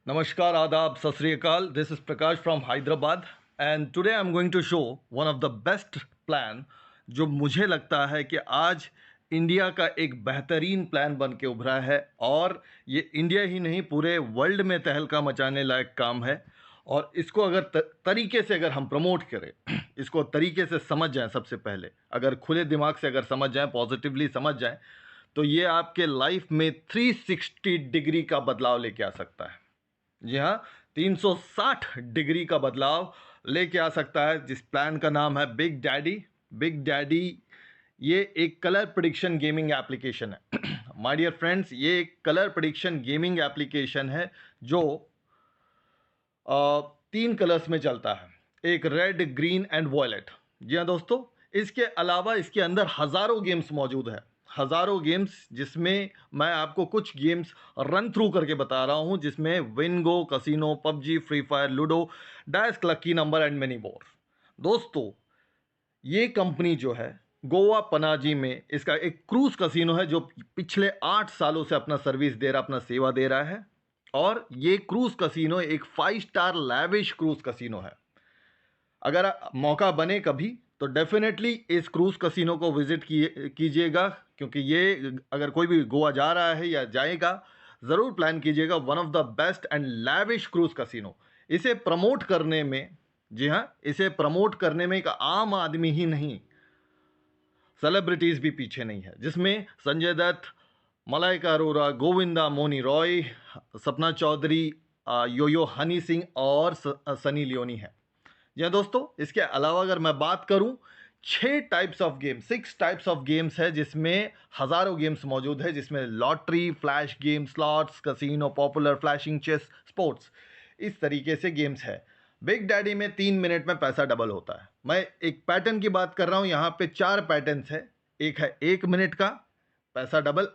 Namaskar, Adab, Sat Sri Akal. This is Prakash from Hyderabad, and today I'm going to show one of the best plan जो मुझे लगता है कि आज India का एक बेहतरीन प्लान बन के उभरा है और ये इंडिया ही नहीं पूरे वर्ल्ड में तहलका मचाने लायक काम है। और इसको अगर तरीके से अगर हम प्रमोट करें, इसको तरीके से समझ जाएं, सबसे पहले अगर खुले दिमाग से अगर समझ जाएं, पॉजिटिवली समझ जाएं, तो ये आपके लाइफ में 360 डिग्री का बदलाव लेके आ सकता है। जी हाँ, 360 डिग्री का बदलाव लेके आ सकता है, जिस प्लान का नाम है बिग डैडी। बिग डैडी ये एक कलर प्रिडिक्शन गेमिंग एप्लीकेशन है। माय डियर फ्रेंड्स, ये एक कलर प्रिडिक्शन गेमिंग एप्लीकेशन है जो 3 कलर्स में चलता है, एक रेड, ग्रीन एंड वॉयलेट। जी हाँ दोस्तों, इसके अलावा इसके अंदर हज़ारों गेम्स मौजूद है, हज़ारों गेम्स, जिसमें मैं आपको कुछ गेम्स रन थ्रू करके बता रहा हूं, जिसमें Wingo, casino, PUBG, free fire, ludo, dice, lucky number and many more. दोस्तों, ये कंपनी जो है गोवा पनाजी में, इसका एक क्रूज कसिनो है जो पिछले 8 सालों से अपना सर्विस दे रहा, अपना सेवा दे रहा है। और ये क्रूज कसिनो एक 5 स्टार लैविश क्रूज कसिनो है। अगर मौका बने कभी तो डेफिनेटली इस क्रूज कसिनो को विजिट कीजिएगा, क्योंकि ये अगर कोई भी गोवा जा रहा है या जाएगा, ज़रूर प्लान कीजिएगा। One of the best and lavish cruise casino. इसे प्रमोट करने में, जी हाँ, इसे प्रमोट करने में एक आम आदमी ही नहीं, सेलिब्रिटीज़ भी पीछे नहीं है, जिसमें संजय दत्त, मलाइका अरोरा, गोविंदा मोनी रॉय, सपना चौधरी, योयो हनी सिंह और सनी लियोनी है। जी हाँ दोस्तों, इसके अलावा अगर मैं बात करूं, 6 types of game, 6 types of games है, जिसमें हज़ारों गेम्स मौजूद है, जिसमें lottery, flash game, slots, casino, popular, flashing, chess, sports, इस तरीके से गेम्स है। बिग डैडी में 3 मिनट में पैसा डबल होता है। मैं एक पैटर्न की बात कर रहा हूं, यहाँ पे 4 पैटर्न्स है। एक है 1 मिनट का पैसा डबल,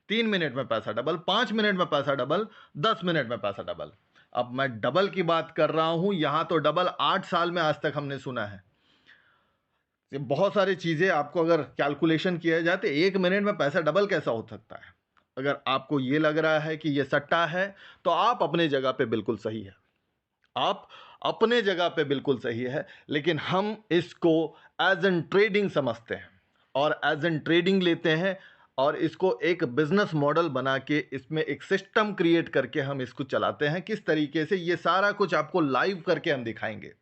3 मिनट में पैसा डबल, 5 मिनट में पैसा डबल, 10 मिनट में पैसा डबल। अब मैं डबल की बात कर रहा हूं, यहां तो डबल 8 साल में आज तक हमने सुना है। बहुत सारी चीजें आपको अगर कैलकुलेशन किया जाए तो 1 मिनट में पैसा डबल कैसा हो सकता है। अगर आपको यह लग रहा है कि यह सट्टा है, तो आप अपने जगह पे बिल्कुल सही है, आप अपने जगह पे बिल्कुल सही है। लेकिन हम इसको एज एन ट्रेडिंग समझते हैं और एज एन ट्रेडिंग लेते हैं, और इसको एक बिजनेस मॉडल बना के इसमें एक सिस्टम क्रिएट करके हम इसको चलाते हैं। किस तरीके से, ये सारा कुछ आपको लाइव करके हम दिखाएंगे।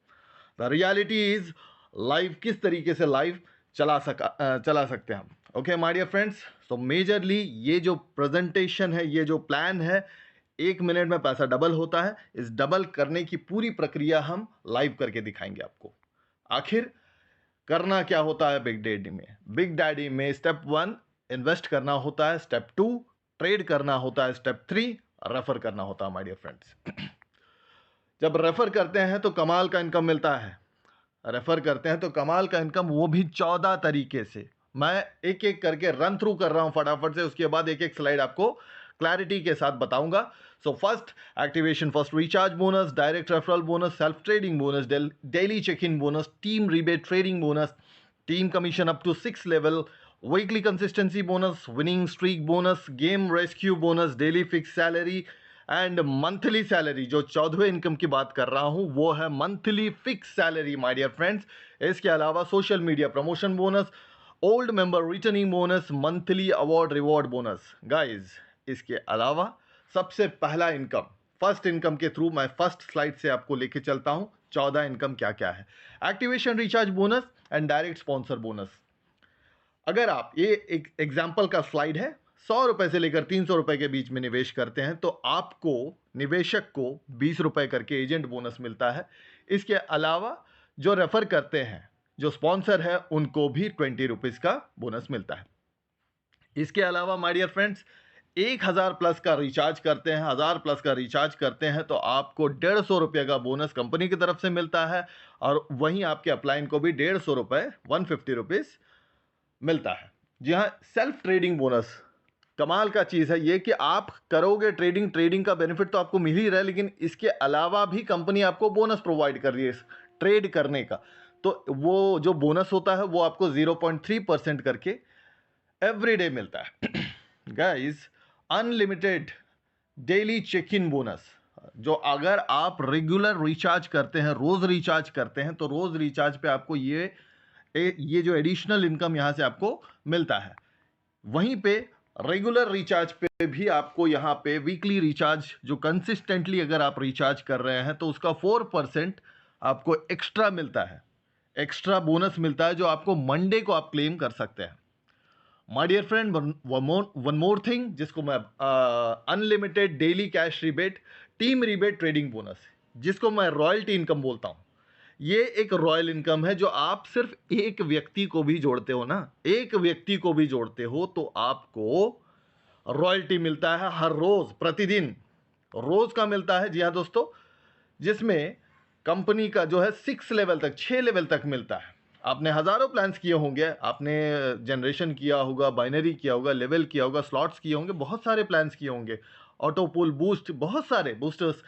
द रियलिटी इज लाइव, किस तरीके से लाइव चला सकते हैं हम। ओके माय डियर फ्रेंड्स, तो मेजरली ये जो प्रेजेंटेशन है, ये जो प्लान है, 1 मिनट में पैसा डबल होता है। इस डबल करने की पूरी प्रक्रिया हम लाइव करके दिखाएंगे आपको। आखिर करना क्या होता है बिग डैडी में? बिग डैडी में स्टेप 1 इन्वेस्ट करना होता है, स्टेप 2 ट्रेड करना होता है, स्टेप 3 रेफर करना होता है। माय डियर फ्रेंड्स, जब रेफर करते हैं तो कमाल का इनकम मिलता है। रेफर करते हैं तो कमाल का इनकम, वो भी 14 तरीके से। मैं एक एक करके रन थ्रू कर रहा हूं फटाफट से, उसके बाद एक एक स्लाइड आपको क्लैरिटी के साथ बताऊंगा। So first activation, first recharge bonus, direct referral bonus, self trading bonus, daily check in bonus, team rebate trading bonus, team commission up to 6 level, weekly consistency bonus, winning streak bonus, game rescue bonus, daily fix salary and monthly salary. जो 14वें income की बात कर रहा हूं वो है monthly fix salary my dear friends. इसके अलावा social media promotion bonus, old member returning bonus, monthly award reward bonus. Guys, इसके अलावा सबसे पहला इनकम, फर्स्ट इनकम के थ्रू मैं फर्स्ट स्लाइड से आपको लेके चलता हूं। 14 इनकम क्या क्या है? Activation recharge bonus and direct sponsor bonus. अगर आप, ये एक एग्जाम्पल का स्लाइड है, 100 रुपए से लेकर 300 रुपए के बीच में निवेश करते हैं तो आपको, निवेशक को 20 रुपए करके एजेंट बोनस मिलता है। इसके अलावा जो रेफर करते हैं, जो स्पॉन्सर है, उनको भी 20 रुपीज का बोनस मिलता है। इसके अलावा माय डियर फ्रेंड्स, 1000 प्लस का रिचार्ज करते हैं, 1000 प्लस का रिचार्ज करते हैं तो आपको 150 रुपये का बोनस कंपनी की तरफ से मिलता है, और वहीं आपके अपलाइन को भी 150 रुपये, 150 रुपीज मिलता है। जी हाँ, सेल्फ ट्रेडिंग बोनस कमाल का चीज़ है ये, कि आप करोगे ट्रेडिंग, ट्रेडिंग का बेनिफिट तो आपको मिल ही रहा है, लेकिन इसके अलावा भी कंपनी आपको बोनस प्रोवाइड कर रही है ट्रेड करने का। तो वो जो बोनस होता है वो आपको 0.3% करके एवरी डे मिलता है। Guys, unlimited daily check in bonus, जो अगर आप रेगुलर रिचार्ज करते हैं, रोज रिचार्ज करते हैं, तो रोज रिचार्ज पे आपको ये जो एडिशनल इनकम यहां से आपको मिलता है। वहीं पे रेगुलर रिचार्ज पे भी आपको यहाँ पे वीकली रिचार्ज जो कंसिस्टेंटली अगर आप रिचार्ज कर रहे हैं तो उसका 4% आपको एक्स्ट्रा मिलता है, एक्स्ट्रा बोनस मिलता है, जो आपको मंडे को आप क्लेम कर सकते हैं। My dear friend, one more thing जिसको मैं unlimited daily cash rebate, team rebate, trading bonus, जिसको मैं रॉयल्टी इनकम बोलता हूँ। ये एक रॉयल इनकम है जो आप सिर्फ एक व्यक्ति को भी जोड़ते हो ना, एक व्यक्ति को भी जोड़ते हो तो आपको रॉयल्टी मिलता है हर रोज, प्रतिदिन रोज का मिलता है। जी हाँ दोस्तों, जिसमें कंपनी का जो है 6 लेवल तक मिलता है। आपने हजारों प्लान्स किए होंगे, आपने जनरेशन किया होगा, बाइनरी किया होगा, लेवल किया होगा, स्लॉट्स किए होंगे, बहुत सारे प्लान्स किए होंगे, ऑटो पुल, बूस्ट, बहुत सारे बूस्टर्स।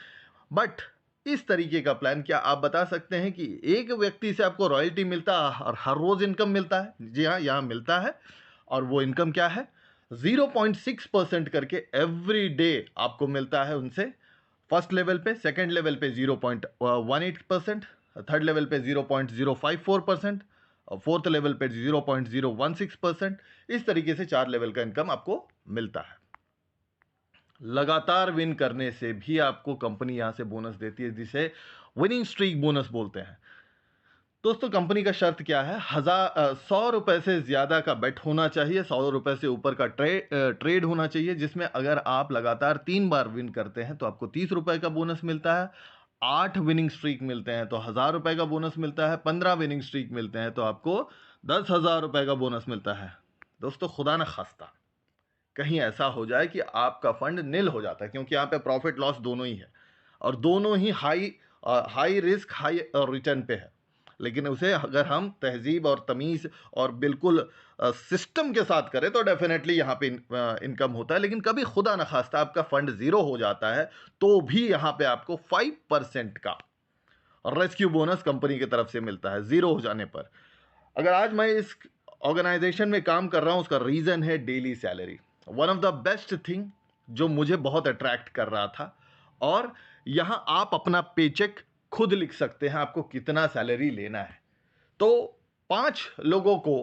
बट इस तरीके का प्लान क्या आप बता सकते हैं कि एक व्यक्ति से आपको रॉयल्टी मिलता है और हर रोज इनकम मिलता है? जी हाँ, यहाँ मिलता है। और वो इनकम क्या है? 0.6% करके एवरी डे आपको मिलता है उनसे। फर्स्ट लेवल पे, सेकंड लेवल पे 0.18%, थर्ड लेवल पे 0.054%, और फोर्थ लेवल पे 0.016%। इस तरीके से 4 लेवल का इनकम आपको मिलता है। लगातार विन करने से भी आपको कंपनी यहां से बोनस देती है, जिसे विनिंग स्ट्रीक बोनस बोलते हैं। दोस्तों, कंपनी का शर्त क्या है? 100 रुपए से ज्यादा का बेट होना चाहिए, 100 रुपए से ऊपर का ट्रेड होना चाहिए, जिसमें अगर आप लगातार 3 बार विन करते हैं तो आपको 30 रुपए का बोनस मिलता है। 8 विनिंग स्ट्रीक मिलते हैं तो 1000 रुपए का बोनस मिलता है। 15 विनिंग स्ट्रीक मिलते हैं तो आपको 10,000 रुपए का बोनस मिलता है। दोस्तों, खुदा न खास्ता कहीं ऐसा हो जाए कि आपका फंड निल हो जाता है, क्योंकि यहाँ पे प्रॉफिट लॉस दोनों ही है और दोनों ही हाई रिस्क हाई रिटर्न पे है। लेकिन उसे अगर हम तहजीब और तमीज़ और बिल्कुल सिस्टम के साथ करें तो डेफिनेटली यहाँ पे इनकम होता है। लेकिन कभी खुदा न खास्ता आपका फंड ज़ीरो हो जाता है तो भी यहाँ पे आपको 5% का रेस्क्यू बोनस कंपनी की तरफ से मिलता है ज़ीरो हो जाने पर। अगर आज मैं इस ऑर्गेनाइजेशन में काम कर रहा हूँ, उसका रीज़न है daily salary. One of the best thing जो मुझे बहुत अट्रैक्ट कर रहा था। और यहाँ आप अपना पेचेक खुद लिख सकते हैं, आपको कितना सैलरी लेना है। तो 5 लोगों को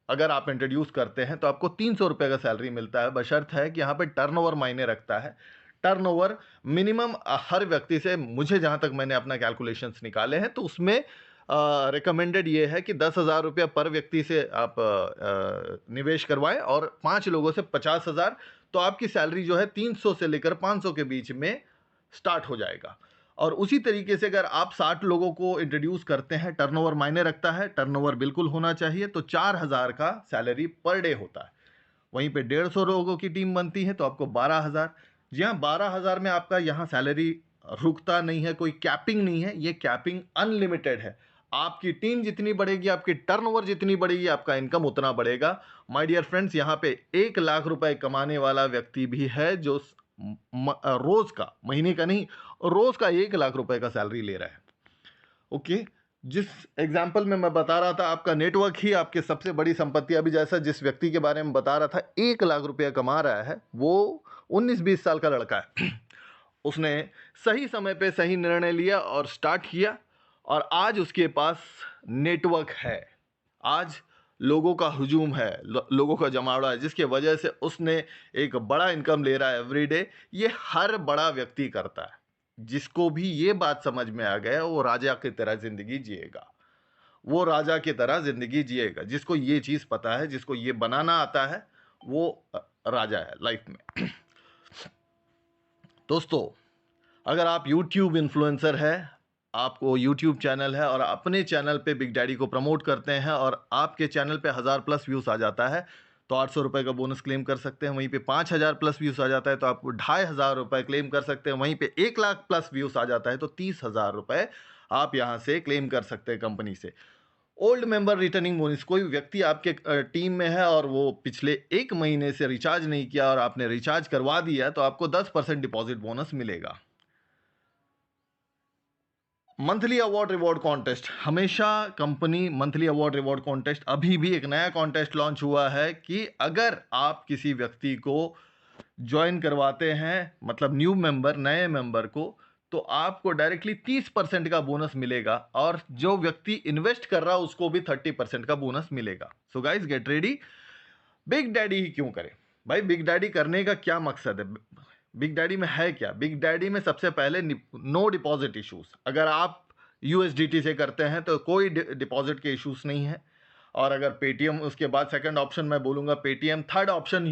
अगर आप इंट्रोड्यूस करते हैं तो आपको 300 रुपये का सैलरी मिलता है, बशर्त है कि यहाँ पे टर्नओवर मायने रखता है। टर्नओवर मिनिमम हर व्यक्ति से, मुझे जहाँ तक मैंने अपना कैलकुलेशंस निकाले हैं तो उसमें रिकमेंडेड ये है कि 10,000 रुपया पर व्यक्ति से आप निवेश करवाएं और 5 लोगों से 50,000, तो आपकी सैलरी जो है 300 से लेकर 500 के बीच में स्टार्ट हो जाएगा। और उसी तरीके से अगर आप 60 लोगों को इंट्रोड्यूस करते हैं, टर्नओवर मायने रखता है, टर्नओवर बिल्कुल होना चाहिए, तो 4,000 का सैलरी पर डे होता है। वहीं पे 150 लोगों की टीम बनती है तो आपको 12,000। जी हाँ, 12,000 में आपका यहाँ सैलरी रुकता नहीं है, कोई कैपिंग नहीं है, ये कैपिंग अनलिमिटेड है। आपकी टीम जितनी बढ़ेगी, आपकी टर्नओवर जितनी बढ़ेगी, आपका इनकम उतना बढ़ेगा। माय डियर फ्रेंड्स, यहाँ पे 1 लाख रुपए कमाने वाला व्यक्ति भी है जो रोज का, महीने का नहीं, रोज का 1 लाख रुपए का सैलरी ले रहा है। ओके, जिस एग्जाम्पल में मैं बता रहा था, आपका नेटवर्क ही आपकी सबसे बड़ी संपत्ति। अभी जैसा जिस व्यक्ति के बारे में बता रहा था, 1 लाख रुपया कमा रहा है, वो 19-20 साल का लड़का है। उसने सही समय पे सही निर्णय लिया और स्टार्ट किया, और आज उसके पास नेटवर्क है। आज लोगों का हुजूम है, लोगों का जमावड़ा है, जिसके वजह से उसने एक बड़ा इनकम ले रहा है एवरीडे। ये हर बड़ा व्यक्ति करता है। जिसको भी ये बात समझ में आ गया, वो राजा की तरह जिंदगी जिएगा, वो राजा की तरह जिंदगी जिएगा। जिसको ये चीज पता है, जिसको ये बनाना आता है, वो राजा है लाइफ में। दोस्तों, अगर आप YouTube इन्फ्लुएंसर है, आपको YouTube चैनल है और अपने चैनल पे बिग डैडी को प्रमोट करते हैं और आपके चैनल पे 1000+ व्यूज आ जाता है तो 800 रुपये का बोनस क्लेम कर सकते हैं। वहीं पे 5000+ व्यूज आ जाता है तो आप 2500 रुपये क्लेम कर सकते हैं। वहीं पे 1 लाख+ व्यूज आ जाता है तो 30,000 रुपये आप यहाँ से क्लेम कर सकते हैं कंपनी से। ओल्ड मेंबर रिटर्निंग बोनस, कोई व्यक्ति आपके टीम में है और वो पिछले 1 महीने से रिचार्ज नहीं किया और आपने रिचार्ज करवा दिया तो आपको 10% डिपॉजिट बोनस मिलेगा। मंथली अवार्ड रिवॉर्ड कॉन्टेस्ट, हमेशा company monthly award reward contest, अभी भी एक नया कॉन्टेस्ट लॉन्च हुआ है कि अगर आप किसी व्यक्ति को ज्वाइन करवाते हैं, मतलब न्यू मेंबर, नए मेंबर को, तो आपको डायरेक्टली 30% का बोनस मिलेगा, और जो व्यक्ति इन्वेस्ट कर रहा है उसको भी 30% का बोनस मिलेगा। So guys get ready. Big daddy ही क्यों करें भाई? बिग डैडी करने का क्या मकसद है? बिग डैडी में है क्या? बिग डैडी में सबसे पहले नो डिपॉजिट इश्यूज। अगर आप यूएसडीटी से करते हैं तो कोई डिपॉजिट के इश्यूज नहीं है। और अगर पेटीएम, उसके बाद सेकंड ऑप्शन मैं बोलूंगा पेटीएम, थर्ड ऑप्शन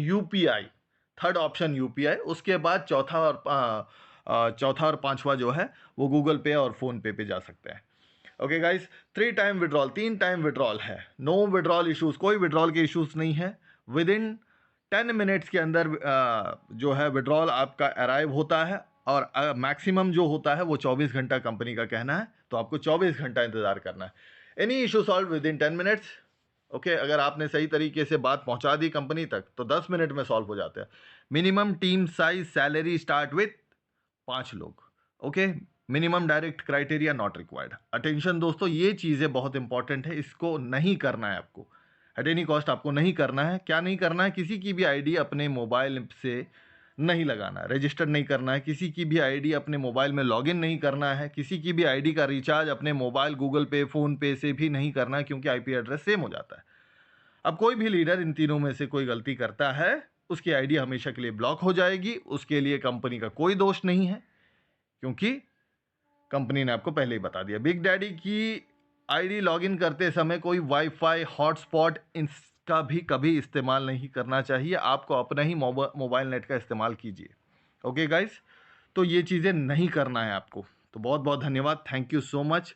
यूपीआई, उसके बाद चौथा और पांचवा जो है वो गूगल पे और फोन पे जा सकते हैं। Okay guys, 3 time withdrawal, 3 time withdrawal है। नो विड्रॉल इश्यूज, कोई विड्रॉल के इश्यूज नहीं है। विद इन 10 मिनट्स के अंदर जो है विड्रॉल आपका अराइव होता है, और मैक्सिमम जो होता है वो 24 घंटा कंपनी का कहना है, तो आपको 24 घंटा इंतजार करना है। Any issue solve with in 10 minutes. Okay, अगर आपने सही तरीके से बात पहुंचा दी कंपनी तक तो 10 मिनट में सॉल्व हो जाते हैं। Minimum team size, salary start with 5 लोग। Okay, minimum direct criteria not required. Attention दोस्तों, ये चीज़ें बहुत इंपॉर्टेंट है, इसको नहीं करना है आपको एट एनी कॉस्ट। आपको नहीं करना है। क्या नहीं करना है? किसी की भी आईडी अपने मोबाइल से नहीं लगाना, रजिस्टर नहीं करना है। किसी की भी आईडी अपने मोबाइल में लॉगिन नहीं करना है। किसी की भी आईडी का रिचार्ज अपने मोबाइल, गूगल पे, फ़ोन पे से भी नहीं करना है, क्योंकि आईपी एड्रेस सेम हो जाता है। अब कोई भी लीडर इन तीनों में से कोई गलती करता है, उसकी आईडी हमेशा के लिए ब्लॉक हो जाएगी। उसके लिए कंपनी का कोई दोष नहीं है, क्योंकि कंपनी ने आपको पहले ही बता दिया। बिग डैडी की आईडी लॉगिन करते समय कोई वाईफाई, हॉटस्पॉट, इसका भी कभी इस्तेमाल नहीं करना चाहिए। आपको अपना ही मोबाइल नेट का इस्तेमाल कीजिए। ओके गाइस, तो ये चीज़ें नहीं करना है आपको। तो बहुत बहुत धन्यवाद, थैंक यू सो मच।